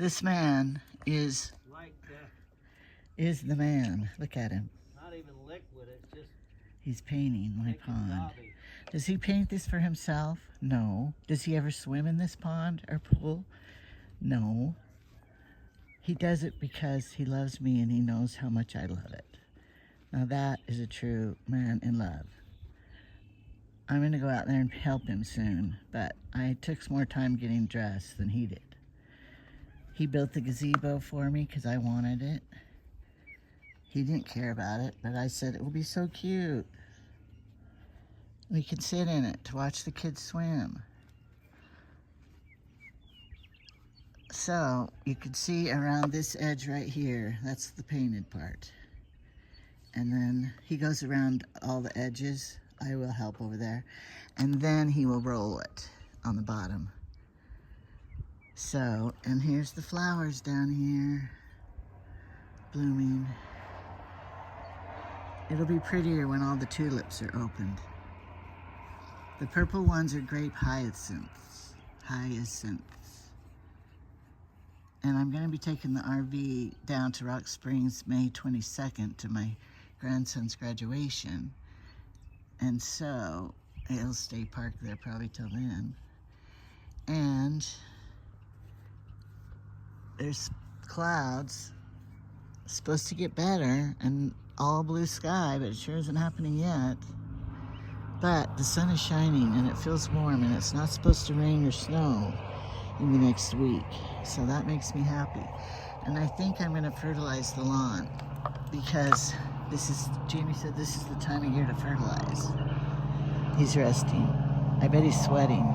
This man is Like, the man. Look at him. not even liquid, it's just He's painting my making pond. gobby. Does he paint this for himself? No. Does he ever swim in this pond or pool? No. He does it because he loves me and he knows how much I love it. Now that is a true man in love. I'm going to go out there and help him soon, but I took more time getting dressed than he did. He built the gazebo for me because I wanted it. He didn't care about it, but I said it will be so cute. We can sit in it to watch the kids swim. So you can see around this edge right here, that's the painted part. And then he goes around all the edges. I will help over there. And then he will roll it on the bottom. So, and here's the flowers down here, blooming. It'll be prettier when all the tulips are opened. The purple ones are grape hyacinths. And I'm going to be taking the RV down to Rock Springs May 22nd to my grandson's graduation. And so it'll stay parked there probably till then. And there's clouds. It's supposed to get better and all blue sky, but it sure isn't happening yet. But the sun is shining and it feels warm and it's not supposed to rain or snow in the next week. So that makes me happy. And I think I'm gonna fertilize the lawn because Jamie said this is the time of year to fertilize. He's resting. I bet he's sweating.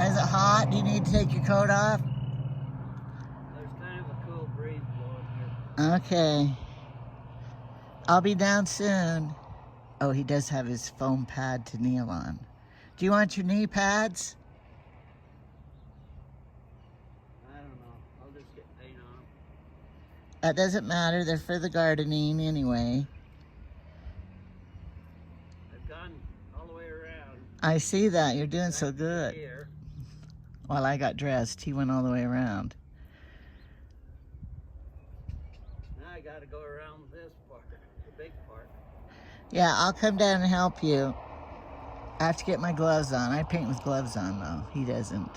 Is it hot? Do you need to take your coat off? There's kind of a cool breeze blowing here. Okay. I'll be down soon. Oh, he does have his foam pad to kneel on. Do you want your knee pads? I don't know. I'll just get paint on them. That doesn't matter. They're for the gardening anyway. I've gone all the way around. I see that. You're doing so Back to good. Here. While I got dressed, he went all the way around. Now I gotta go around this part, the big part. Yeah, I'll come down and help you. I have to get my gloves on. I paint with gloves on, though. He doesn't.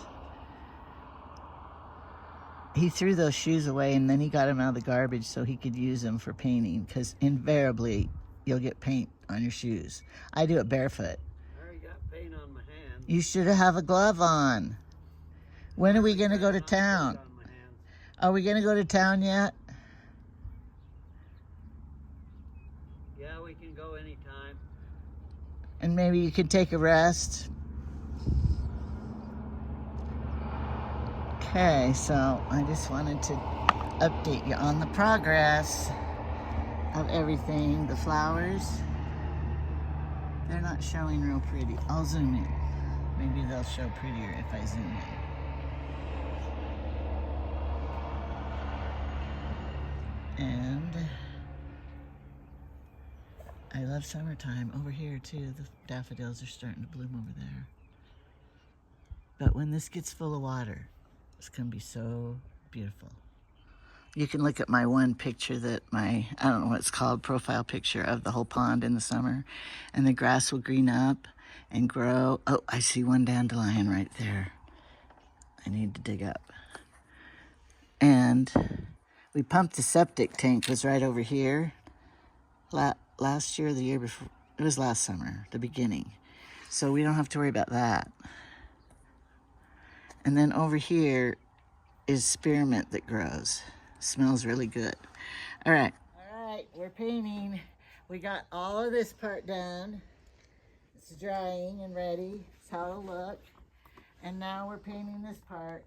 He threw those shoes away, and then he got them out of the garbage so he could use them for painting, because invariably, you'll get paint on your shoes. I do it barefoot. I already got paint on my hands. You should have a glove on. When are we going to go to town? On my hands. Are we going to go to town yet? Yeah, we can go anytime. And maybe you can take a rest. Okay, so I just wanted to update you on the progress of everything. The flowers, they're not showing real pretty. I'll zoom in. Maybe they'll show prettier if I zoom in. And I love summertime. Over here too, the daffodils are starting to bloom over there. But when this gets full of water, it's gonna be so beautiful. You can look at my one picture that I don't know what it's called, profile picture of the whole pond in the summer. And the grass will green up and grow. Oh, I see one dandelion right there. I need to dig up. And we pumped the septic tank, was right over here. Last year, the year before, it was last summer, the beginning. So we don't have to worry about that. And then over here is spearmint that grows. Smells really good. All right, we're painting. We got all of this part done. It's drying and ready. That's how it'll look. And now we're painting this part.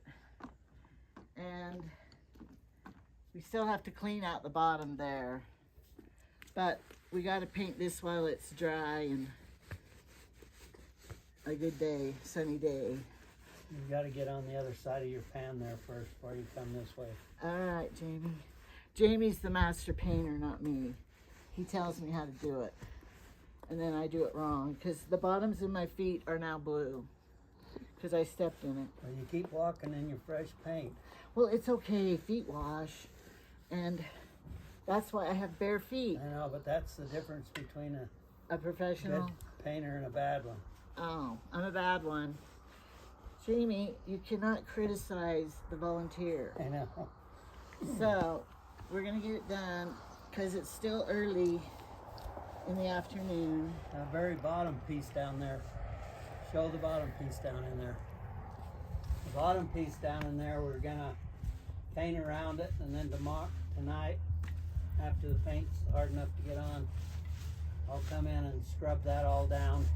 And we still have to clean out the bottom there. But we got to paint this while it's dry and a good day, sunny day. You gotta get on the other side of your pan there first before you come this way. All right, Jamie. Jamie's the master painter, not me. He tells me how to do it. And then I do it wrong because the bottoms of my feet are now blue. because I stepped in it. Well, you keep walking in your fresh paint. Well, it's okay, feet wash, and that's why I have bare feet. I know, but that's the difference between a A good professional. painter and a bad one. Oh, I'm a bad one. Jamie, you cannot criticize the volunteer. I know. So, we're gonna get it done because it's still early in the afternoon. The very bottom piece down there. Show the bottom piece down in there. The bottom piece down in there, we're gonna paint around it, and then tomorrow, tonight, after the paint's hard enough to get on, I'll come in and scrub that all down.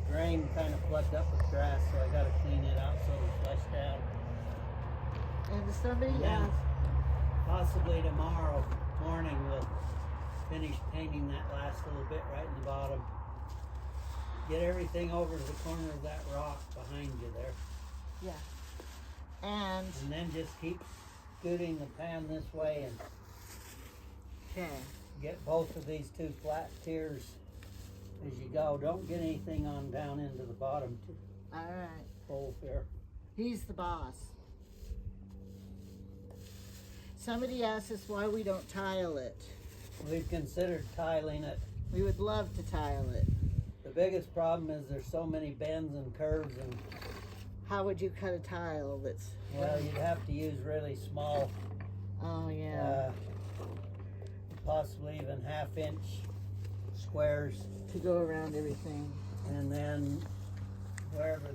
The drain kind of plugged up with grass, so I gotta clean it out so it'll flush down. And somebody And then asked, possibly tomorrow morning we'll finish painting that last little bit right in the bottom. Get everything over to the corner of that rock behind you there. yeah. And, And then just keep scooting the pan this way and okay. get both of these two flat tiers as you go. Don't get anything on down into the bottom All right. hole here. He's the boss. Somebody asked us why we don't tile it. We've considered tiling it. We would love to tile it. The biggest problem is there's so many bends and curves, and How would you cut a tile that's, well, you'd have to use really small, oh yeah, possibly even half-inch squares, to go around everything. and then wherever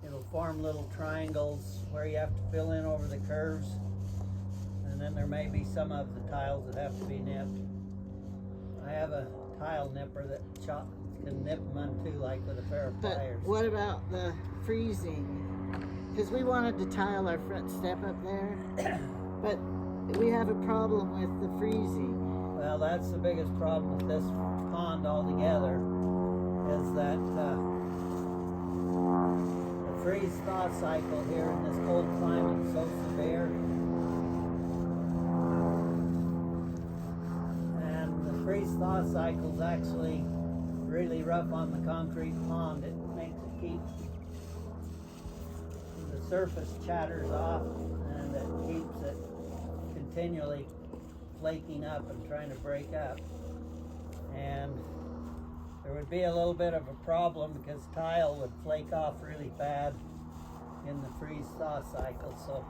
it'll form little triangles where you have to fill in over the curves, and then there may be some of the tiles that have to be nipped. I have a tile nipper that can nip them on too, like with a pair of But pliers. what about the freezing? Because we wanted to tile our front step up there, but we have a problem with the freezing. Well, that's the biggest problem with this pond altogether, is that the freeze-thaw cycle here in this cold climate is so severe. And the freeze-thaw cycle is actually really rough on the concrete pond. It makes it keep the surface chatters off, and it keeps it continually flaking up and trying to break up. And there would be a little bit of a problem because tile would flake off really bad in the freeze-thaw cycle. So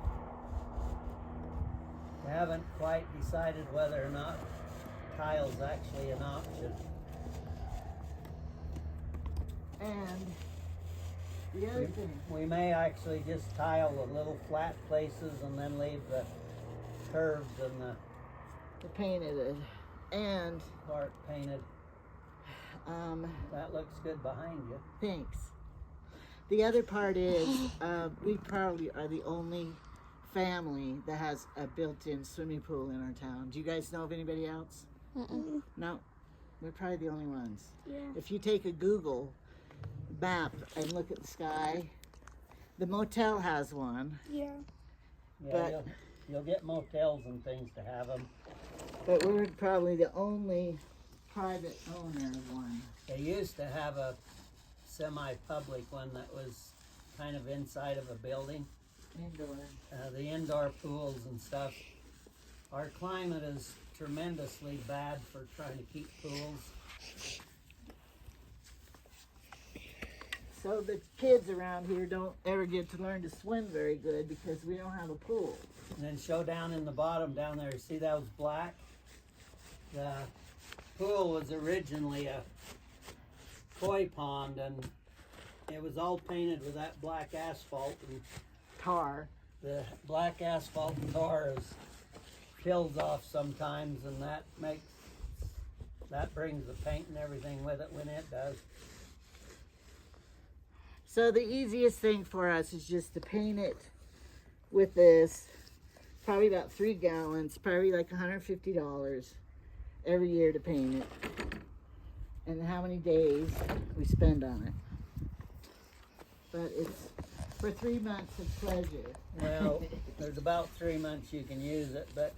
we haven't quite decided whether or not tile's actually an option. And the other thing, We may actually just tile the little flat places and then leave the curves and the painted it. And part painted. That looks good behind you. thanks. The other part is we probably are the only family that has a built-in swimming pool in our town. Do you guys know of anybody else? No, we're probably the only ones. Yeah. If you take a Google map and look at the sky, the motel has one, Yeah. Yeah, But- you'll get motels and things to have them. but we're probably the only private owner of one. They used to have a semi-public one that was kind of inside of a building. Indoor. The indoor pools and stuff. Our climate is tremendously bad for trying to keep pools. So the kids around here don't ever get to learn to swim very good because we don't have a pool. And then show down in the bottom down there, see those black? The pool was originally a koi pond, and it was all painted with that black asphalt, and Tar. the black asphalt and tar is peels off sometimes, and that brings the paint and everything with it when it does. So the easiest thing for us is just to paint it with this. Probably about 3 gallons, probably like $150 every year to paint it. And how many days we spend on it. But it's for 3 months of pleasure. Well, there's about 3 months you can use it, but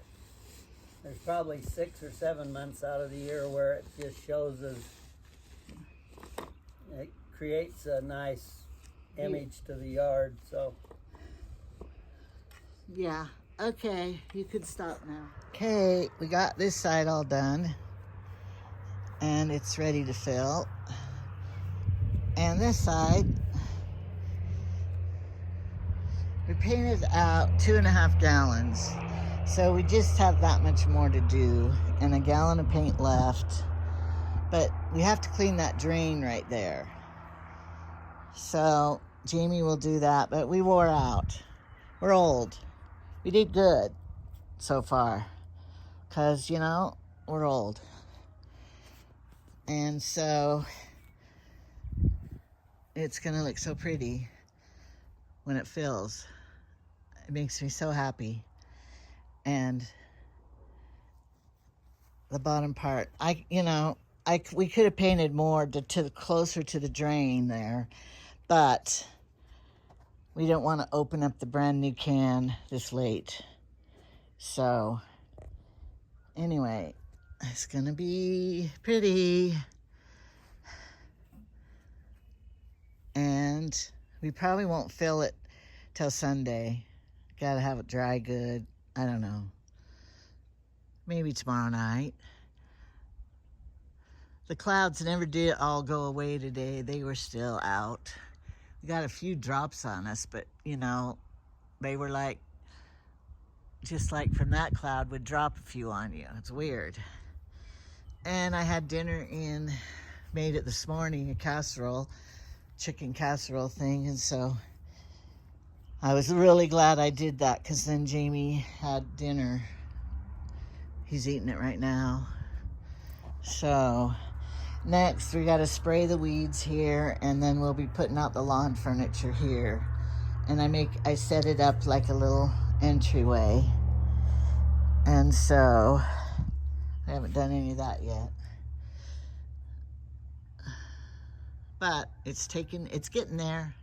there's probably 6 or 7 months out of the year where it just shows as it creates a nice image to the yard. So Yeah. Okay, you can stop now. Okay, we got this side all done. And it's ready to fill. And this side, we painted out 2.5 gallons. So we just have that much more to do. And a gallon of paint left. But we have to clean that drain right there. So Jamie will do that, but we wore out. We're old. We did good so far. Because, you know, we're old. And so it's going to look so pretty when it fills. It makes me so happy. And the bottom part, we could have painted more to closer to the drain there, but we don't want to open up the brand new can this late. So anyway, it's gonna be pretty. And we probably won't fill it till Sunday. Gotta have it dry good. I don't know. Maybe tomorrow night. The clouds never did all go away today. They were still out. We got a few drops on us, but you know, they were like, just like from that cloud would drop a few on you. It's weird. And I had dinner made it this morning, a casserole, chicken casserole thing. And so I was really glad I did that, because then Jamie had dinner. He's eating it right now. So next we got to spray the weeds here, and then we'll be putting out the lawn furniture here. And I set it up like a little entryway. And so I haven't done any of that yet. But it's getting there.